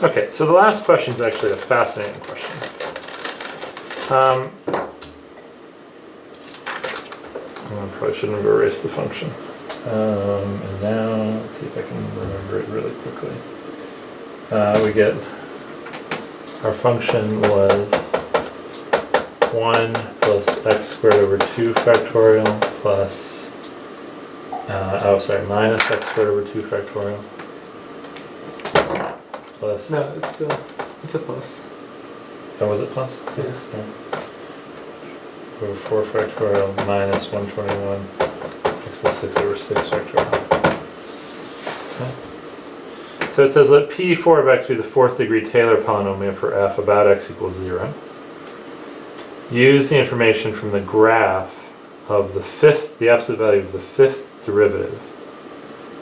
Okay, so the last question is actually a fascinating question. I probably shouldn't have erased the function. And now, let's see if I can remember it really quickly. We get, our function was 1 plus x squared over 2 factorial plus, minus x squared over 2 factorial. Plus. No, it's a plus. Oh, was it plus? Yes. Yeah. Over 4 factorial minus 121 x plus 6 over 6 factorial. Okay. So it says let P4 of x be the fourth degree Taylor polynomial for f about x equals 0. Use the information from the graph of the absolute value of the fifth derivative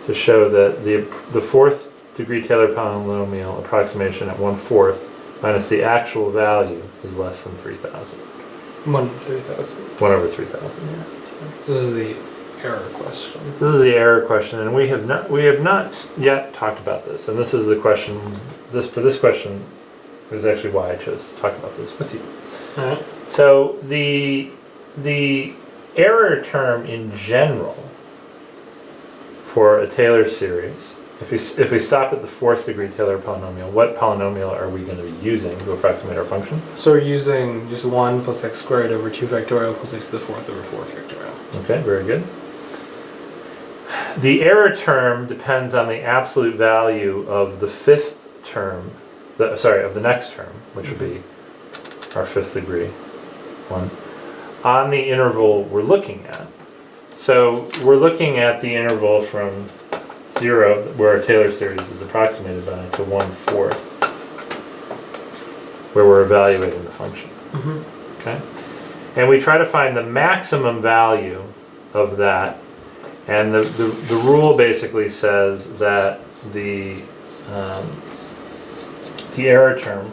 to show that the fourth degree Taylor polynomial approximation at 1/4 minus the actual value is less than 3,000. 1 over 3,000. 1 over 3,000, yeah. This is the error question. This is the error question, and we have not yet talked about this. And this is the question. For this question is actually why I chose to talk about this with you. All right. So the error term in general for a Taylor series, if we stop at the fourth degree Taylor polynomial, what polynomial are we going to be using to approximate our function? So we're using just 1 plus x squared over 2 factorial plus x to the fourth over 4 factorial. Okay, very good. The error term depends on the absolute value of the fifth term, of the next term, which would be our fifth degree one, on the interval we're looking at. So we're looking at the interval from 0, where our Taylor series is approximated by, to 1/4, where we're evaluating the function. Mm-hmm. Okay? And we try to find the maximum value of that. And the rule basically says that the error term,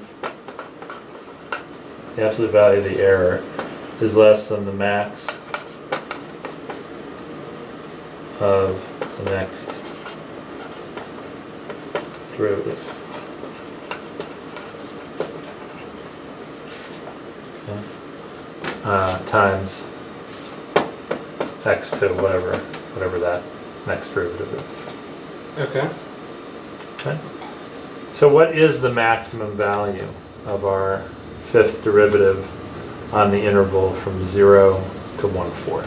the absolute value of the error, is less than the max of the next derivative. Okay. Times x to whatever that next derivative is. Okay. Okay. So what is the maximum value of our fifth derivative on the interval from 0 to 1/4?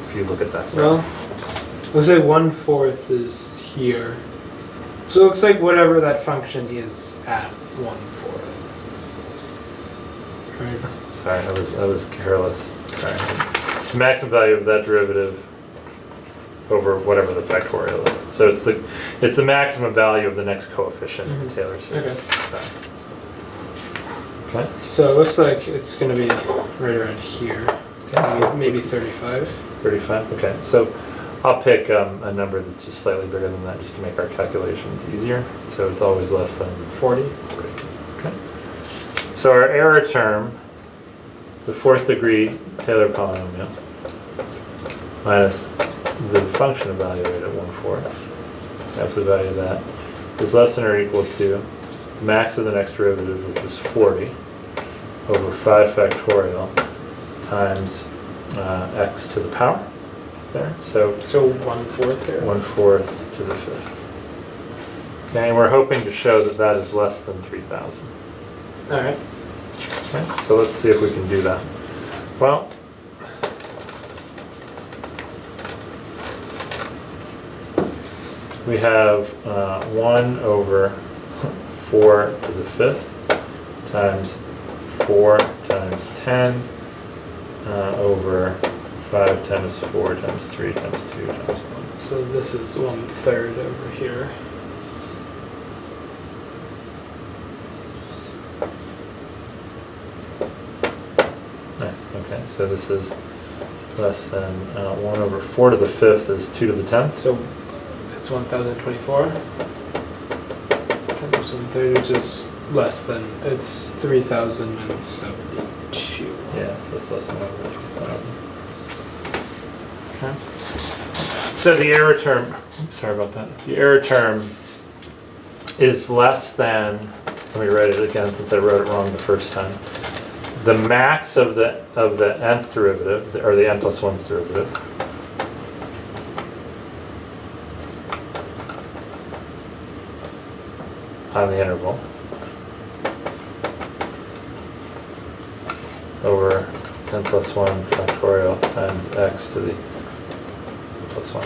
If you look at that. Well, it looks like 1/4 is here. So it looks like whatever that function is at 1/4. Right. Sorry, I was careless. Sorry. The maximum value of that derivative over whatever the factorial is. So it's the maximum value of the next coefficient in the Taylor series. Okay. So it looks like it's going to be right around here. Okay. Maybe 35. 35. Okay. So I'll pick a number that's just slightly bigger than that, just to make our calculations easier. So it's always less than 40. Okay. So our error term, the fourth degree Taylor polynomial, minus the function evaluated at 1/4, that's the value of that, is less than or equal to the max of the next derivative, which is 40, over 5 factorial times x to the power there. So 1/4 here. 1/4 to the fifth. Okay, and we're hoping to show that that is less than 3,000. All right. Okay, so let's see if we can do that. Well, we have 1 over 4 to the fifth times 4 times 10 over 5 times 4 times 3 times 2 times 1. So this is 1/3 over here. Nice, okay, so this is less than 1 over 4 to the fifth is 2 to the 10th. So it's 1,024 times 1/3, which is less than, it's 3,072. Yeah, so it's less than 1 over 3,000. Okay. So the error term, sorry about that, the error term is less than let me write it again since I wrote it wrong the first time. The max of the nth derivative, or the n plus 1's derivative, on the interval over n plus 1 factorial times x to the n plus 1.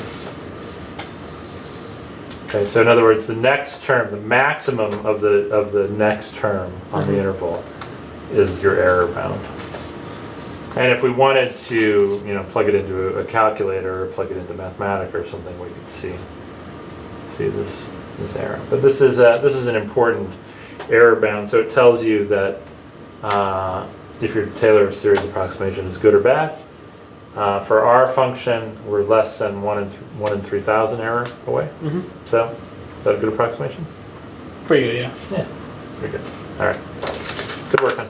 Okay, so in other words, the next term, the maximum of the next term on the interval is your error bound. And if we wanted to, plug it into a calculator or plug it into Mathematica or something, we could see this error. But this is an important error bound. So it tells you that if your Taylor series approximation is good or bad. For our function, we're less than 1 in 3,000 error away. So, is that a good approximation? Pretty good, yeah. Yeah, pretty good. All right. Good work, man.